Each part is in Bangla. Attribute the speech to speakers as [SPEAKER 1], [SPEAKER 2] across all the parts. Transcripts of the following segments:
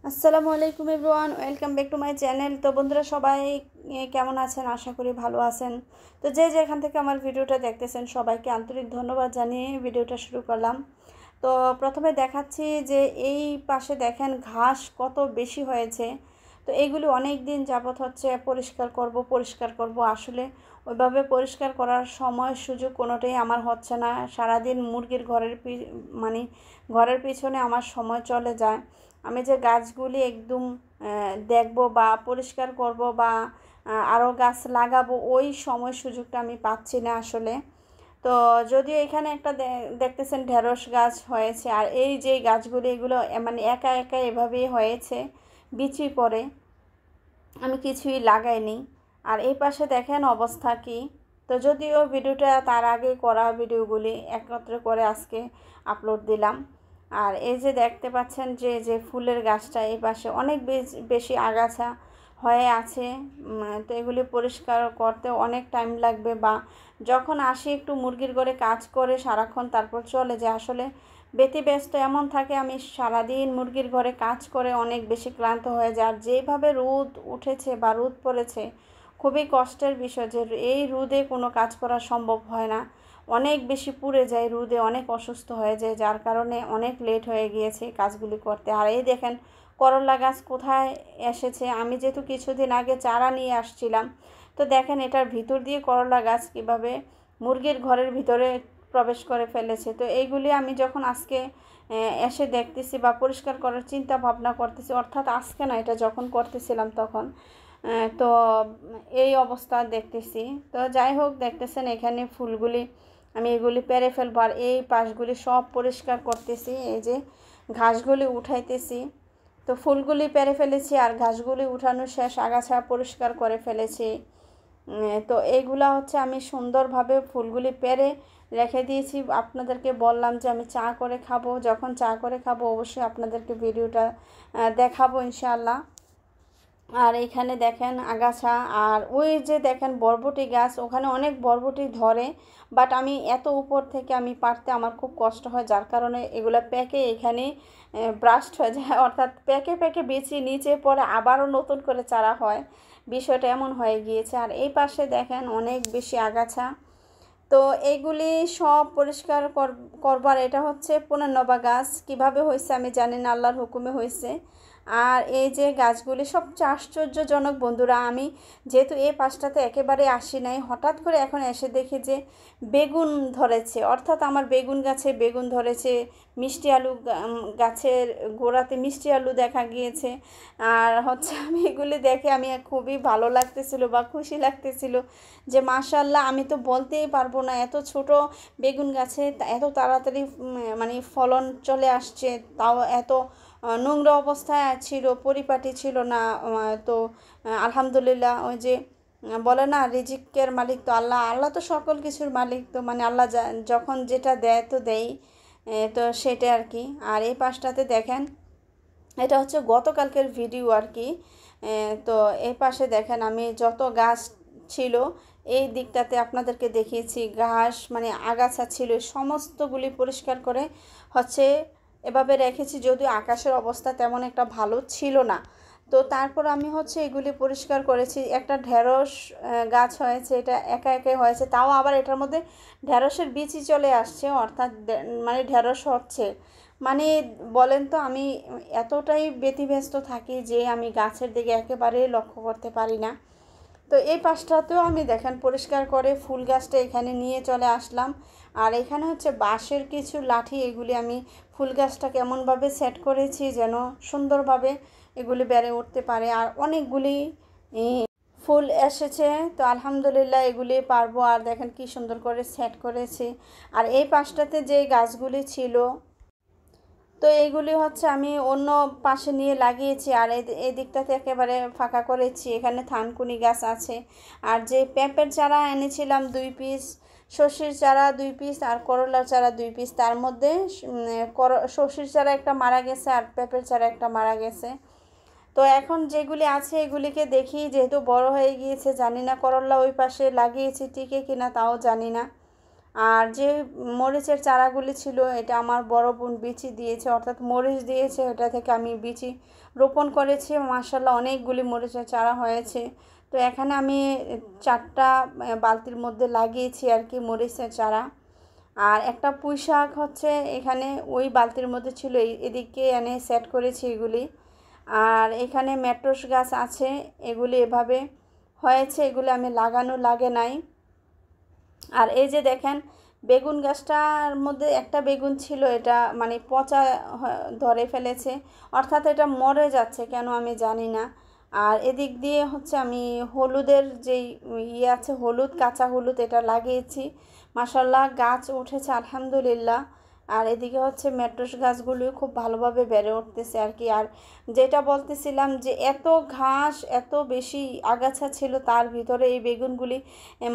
[SPEAKER 1] আসসালামু আলাইকুম everyone, welcome back to my channel. তো বন্ধুরা সবাই কেমন আছেন? আশা করি ভালো আছেন। তো যে যেখান থেকে আমার ভিডিওটা দেখতেছেন সবাইকে আন্তরিক ধন্যবাদ জানিয়ে ভিডিওটা শুরু করলাম। তো প্রথমে দেখাচ্ছি যে এই পাশে দেখেন ঘাস কত বেশি হয়েছে। তো এইগুলি অনেক দিন যাবত হচ্ছে পরিষ্কার করব আসলে ওইভাবে পরিষ্কার করার সময় সুযোগ কোনোটাই আমার হচ্ছে না। সারাদিন মুরগির মানে ঘরের পিছনে আমার সময় চলে যায়। আমি যে গাছগুলি একদম দেখব বা পরিষ্কার করব বা আরও গাছ লাগাবো, ওই সময় সুযোগটা আমি পাচ্ছি না আসলে। তো যদিও এখানে একটা দেখতেছেন ঢেঁড়স গাছ হয়েছে, আর এই যে গাছগুলি এগুলো মানে একা একা এভাবেই হয়েছে, বিচি পড়ে, আমি কিছুই লাগাইনি। আর এই পাশে দেখেন অবস্থা কি। তো যদিও ভিডিওটা তার আগে করা ভিডিওগুলি একত্রে করে আজকে আপলোড দিলাম। আর এই যে দেখতে পাচ্ছেন যে যে ফুলের গাছটা এই পাশে অনেক বেশি আগাছা হয়ে আছে। তো এগুলি পরিষ্কার করতে অনেক টাইম লাগবে, বা যখন আসি একটু মুরগির ঘরে কাজ করে সারাক্ষণ তারপর চলে যায়। আসলে ব্যতিব্যস্ত এমন থাকে, আমি সারাদিন মুরগির ঘরে কাজ করে অনেক বেশি ক্লান্ত হয়ে যায়। আর যেভাবে রোদ উঠেছে বা রোদ পড়েছে, খুবই কষ্টের বিষয় যে এই রোদে কোনো কাজ করা সম্ভব হয় না, অনেক বেশি পুড়ে যায় রোদে, অনেক অসুস্থ হয়ে যায়, যার কারণে অনেক লেট হয়ে গিয়েছে কাজগুলি করতে। আর এই দেখেন করলা গাছ কোথায় এসেছে। আমি যেহেতু কিছুদিন আগে চারা নিয়ে আসছিলাম, তো দেখেন এটার ভিতর দিয়ে করলা গাছ কীভাবে মুরগির ঘরের ভিতরে প্রবেশ করে ফেলেছে। তো এইগুলি আমি যখন আজকে এসে দেখতেছি বা পরিষ্কার করার চিন্তা ভাবনা করতেছি, অর্থাৎ আজকে না, এটা যখন করতেছিলাম তখন, তো এই অবস্থা দেখতেছি। তো যাই হোক, দেখতেছেন এখানে ফুলগুলি আমি এগুলি পেরে ফেলবো, আর এই পাশগুলি সব পরিষ্কার করতেছি, এই যে ঘাসগুলি উঠাইতেছি। তো ফুলগুলি পেরে ফেলেছি আর ঘাসগুলি উঠানো শেষ, আগাছা পরিষ্কার করে ফেলেছি। তো এইগুলা হচ্ছে আমি সুন্দরভাবে ফুলগুলি পেরে রেখে দিয়েছি। আপনাদেরকে বললাম যে আমি চা করে খাবো, যখন চা করে খাবো অবশ্যই আপনাদেরকে ভিডিওটা দেখাবো ইনশাআল্লাহ। আর এইখানে দেখেন আগাছা, আর ওই যে দেখেন বরবটি গাছ, ওখানে অনেক বরবটি ধরে, বাট আমি এত উপর থেকে আমি পারতে আমার খুব কষ্ট হয়, যার কারণে এগুলো প্যাকে এখানে ব্রাস্ট হয়ে যায়, অর্থাৎ প্যাকে প্যাকে বেশি নিচে পরে আবারও নতুন করে চারা হয়, বিষয়টা এমন হয়ে গিয়েছে। আর এই পাশে দেখেন অনেক বেশি আগাছা। তো এইগুলি সব পরিষ্কার করবার, এটা হচ্ছে পুনর্নবা গাছ, কিভাবে হয়েছে আমি জানি না, আল্লাহর হুকুমে হয়েছে। আর এই যে গাছগুলি সবচেয়ে আশ্চর্যজনক বন্ধুরা, আমি যেহেতু এই পাশটাতে একেবারে আসি নাই, হঠাৎ করে এখন এসে দেখি যে বেগুন ধরেছে, অর্থাৎ আমার বেগুন গাছে বেগুন ধরেছে, মিষ্টি আলু গাছের গোড়াতে মিষ্টি আলু দেখা গিয়েছে। আর হচ্ছে আমি এগুলি দেখে আমি খুবই ভালো লাগতেছিল বা খুশি লাগতেছিল যে মাশাআল্লাহ, আমি তো বলতেই পারবো না, এত ছোট বেগুন গাছে এত তাড়াতাড়ি মানে ফলন চলে আসছে, তাও এত নোংরা অবস্থায় ছিল, পরিপাটি ছিল না। তো আলহামদুলিল্লাহ, ওই যে বলে না রিজিকের মালিক তো আল্লাহ, আল্লাহ তো সকল কিছুর মালিক, তো মানে আল্লাহ যখন যেটা দেয় তো দেয়, তো সেটা আর কি। আর এই পাশটাতে দেখেন, এটা হচ্ছে গতকালকের ভিডিও আর কি। তো এই পাশে দেখেন আমি যত গাছ ছিল এই দিকটাতে আপনাদেরকে দেখিয়েছি, ঘাস মানে আগাছা ছিল, সমস্তগুলি পরিষ্কার করে হচ্ছে এভাবে রেখেছি, যদিও আকাশের অবস্থা তেমন একটা ভালো ছিল না। তো তারপর আমি হচ্ছে এগুলি পরিষ্কার করেছি। একটা ঢেঁড়স গাছ হয়েছে, এটা একা একাই হয়েছে, তাও আবার এটার মধ্যে ঢেঁড়সের বীজই চলে আসছে, অর্থাৎ মানে ঢেঁড়স হচ্ছে। মানে বলেন তো, আমি এতটাই ব্যতিব্যস্ত থাকি যে আমি গাছের দিকে একেবারেই লক্ষ্য করতে পারি না। তো এই পাশটাতেও আমি দেখেন পরিষ্কার করে ফুল গাছটা এখানে নিয়ে চলে আসলাম। আর এখানে হচ্ছে বাঁশের কিছু লাঠি, এগুলি আমি ফুল গাছটাকে এমনভাবে সেট করেছি যেন সুন্দরভাবে এগুলি বেড়ে উঠতে পারে। আর অনেকগুলি ফুল এসেছে, তো আলহামদুলিল্লাহ এগুলি পারবো। আর দেখেন কি সুন্দর করে সেট করেছি। আর এই পাশটাতে যে গাছগুলি ছিল, তো এইগুলি হচ্ছে আমি অন্য পাশে নিয়ে লাগিয়েছি, আর এই দিকটাতে একেবারে ফাঁকা করেছি। এখানে থানকুনি গাছ আছে, আর যে পেঁপের চারা এনেছিলাম 2 পিস, সর্ষের চারা 2 পিস, আর করলার চারা 2 পিস, তার মধ্যে সর্ষের চারা একটা মারা গেছে আর পেঁপের চারা একটা মারা গেছে। তো এখন যেগুলি আছে এগুলিকে দেখি, যেহেতু বড় হয়ে গিয়েছে, জানি না করলা ওই পাশে লাগিয়েছি টিকে কিনা তাও জানি না। আর যে মরিচের চারাগুলি ছিল এটা আমার বড় বোন বিচি দিয়েছে, অর্থাৎ মরিচ দিয়েছে, ওটা থেকে আমি বিচি রোপণ করেছি। মাশাআল্লাহ অনেকগুলি মরিচের চারা হয়েছে। তো এখানে আমি 4টা বালতির মধ্যে লাগিয়েছি আর কি মরিচের চারা। আর একটা পুঁই শাক হচ্ছে এখানে ওই বালতির মধ্যে ছিল, এদিকে এনে সেট করেছি এগুলি। আর এখানে মেট্রোস গাছ আছে, এগুলি এভাবে হয়েছে, এগুলি আমি লাগানো লাগে নাই। আর এই যে দেখেন বেগুন গাছটার মধ্যে একটা বেগুন ছিল, এটা মানে পচা ধরে ফেলেছে, অর্থাৎ এটা মরে যাচ্ছে কেন আমি জানি না। আর এদিক দিয়ে হচ্ছে আমি হলুদের যেই আছে হলুদ, কাঁচা হলুদ, এটা লাগিয়েছি। মাশাআল্লাহ গাছ উঠেছে আলহামদুলিল্লাহ। আর এদিকে হচ্ছে মেট্রোস গাছগুলি খুব ভালোভাবে বেড়ে উঠতেছে আর কি। আর যেটা বলতেছিলাম যে এত ঘাস, এত বেশি আগাছা ছিল, তার ভিতরে এই বেগুনগুলি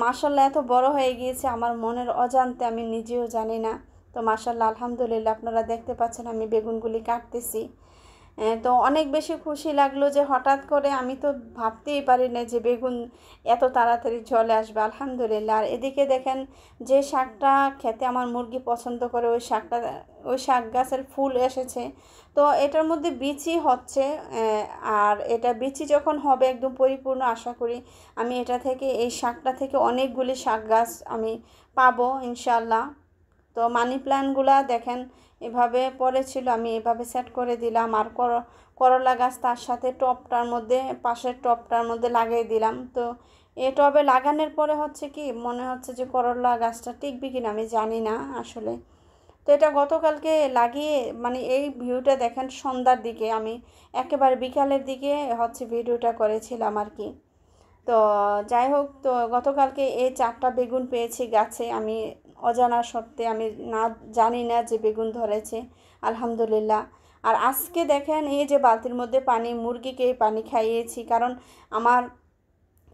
[SPEAKER 1] মাশাআল্লাহ এত বড় হয়ে গিয়েছে আমার মনের অজান্তে, আমি নিজেও জানি না। তো মাশাআল্লাহ আলহামদুলিল্লাহ আপনারা দেখতে পাচ্ছেন আমি বেগুনগুলি কাটতেছি। তো অনেক বেশি খুশি লাগলো যে হঠাৎ করে, আমি তো ভাবতেই পারি না যে বেগুন এত তাড়াতাড়ি চলে আসবে, আলহামদুলিল্লাহ। আর এদিকে দেখেন যে শাকটা খেতে আমার মুরগি পছন্দ করে, ওই শাক গাছের ফুল এসেছে। তো এটার মধ্যে বিচি হচ্ছে, আর এটা বিচি যখন হবে একদম পরিপূর্ণ, আশা করি আমি এটা থেকে, এই শাকটা থেকে অনেকগুলি শাক গাছ আমি পাবো ইনশাল্লাহ। তো মানি প্ল্যান্টগুলা দেখেন এভাবে পড়েছিল, আমি এভাবে সেট করে দিলাম। আর করলা গাছ তার সাথে টবটার মধ্যে, পাশের টবটার মধ্যে লাগিয়ে দিলাম। তো এই টবে লাগানোর পরে হচ্ছে কি মনে হচ্ছে যে করলা গাছটা টিকবে কিনা আমি জানি না আসলে। তো এটা গতকালকে লাগিয়ে, মানে এই ভিউটা দেখেন সন্ধ্যার দিকে, আমি একেবারে বিকালের দিকে হচ্ছে ভিডিওটা করেছিলাম আর কি। তো যাই হোক, তো গতকালকে এই 4টা বেগুন পেয়েছি গাছে, আমি অজানা সত্ত্বে, আমি না জানি না যে বেগুন ধরেছে, আলহামদুলিল্লাহ। আর আজকে দেখেন এই যে বালতির মধ্যে পানি, মুরগিকে পানি খাইয়েছি, কারণ আমার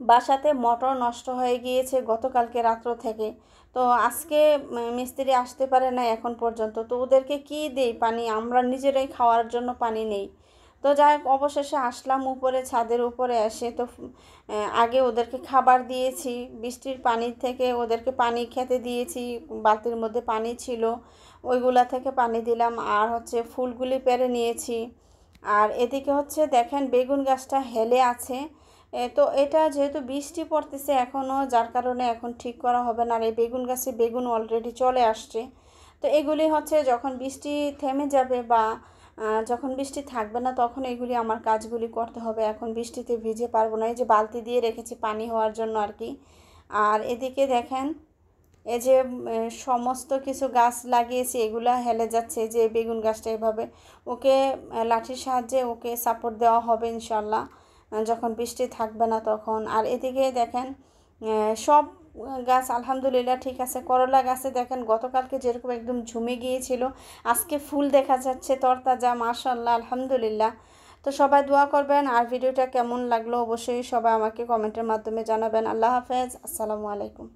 [SPEAKER 1] বাসাতে মোটর নষ্ট হয়ে গিয়েছে গতকালকে রাত্র থেকে। তো আজকে মিস্ত্রি আসতে পারে না এখন পর্যন্ত, তো ওদেরকে কি দেই পানি, আমরা নিজেরাই খাওয়ার জন্য পানি নেই। তো যাই হোক, অবশেষে আসলাম উপরে, ছাদের উপরে এসে তো আগে ওদেরকে খাবার দিয়েছি, বৃষ্টির পানি থেকে ওদেরকে পানি খেতে দিয়েছি, বালতির মধ্যে পানি ছিল ওইগুলা থেকে পানি দিলাম। আর হচ্ছে ফুলগুলি পেরে নিয়েছি। আর এদিকে হচ্ছে দেখেন বেগুন গাছটা হেলে আছে। তো এটা যেহেতু বৃষ্টি পড়তেছে এখনও, যার কারণে এখন ঠিক করা হবে না। আর এই বেগুন গাছে বেগুন অলরেডি চলে আসছে। তো এগুলি হচ্ছে যখন বৃষ্টি থেমে যাবে বা যখন বৃষ্টি থাকবে না, তখন এগুলি আমার কাজগুলি করতে হবে, এখন বৃষ্টিতে ভিজে পারবো না। এই যে বালতি দিয়ে রেখেছি পানি হওয়ার জন্য আর কি। আর এদিকে দেখেন এই যে সমস্ত কিছু গাছ লাগিয়েছি, এগুলা হেলে যাচ্ছে, যে বেগুন গাছটা এভাবে ওকে লাঠির সাহায্যে ওকে সাপোর্ট দেওয়া হবে ইনশাল্লাহ, যখন বৃষ্টি থাকবে না তখন। আর এদিকে দেখেন সব গাছ আলহামদুলিল্লাহ ঠিক আছে। করলা গাছে দেখেন গতকালকে যেরকম একদম ঝুমে গিয়েছিল, আজকে ফুল দেখা যাচ্ছে তরতাজা, মাশাআল্লাহ আলহামদুলিল্লাহ। তো সবাই দোয়া করবেন। আর ভিডিওটা কেমন লাগলো অবশ্যই সবাই আমাকে কমেন্টের মাধ্যমে জানাবেন। আল্লাহ হাফেজ, আসসালামু আলাইকুম।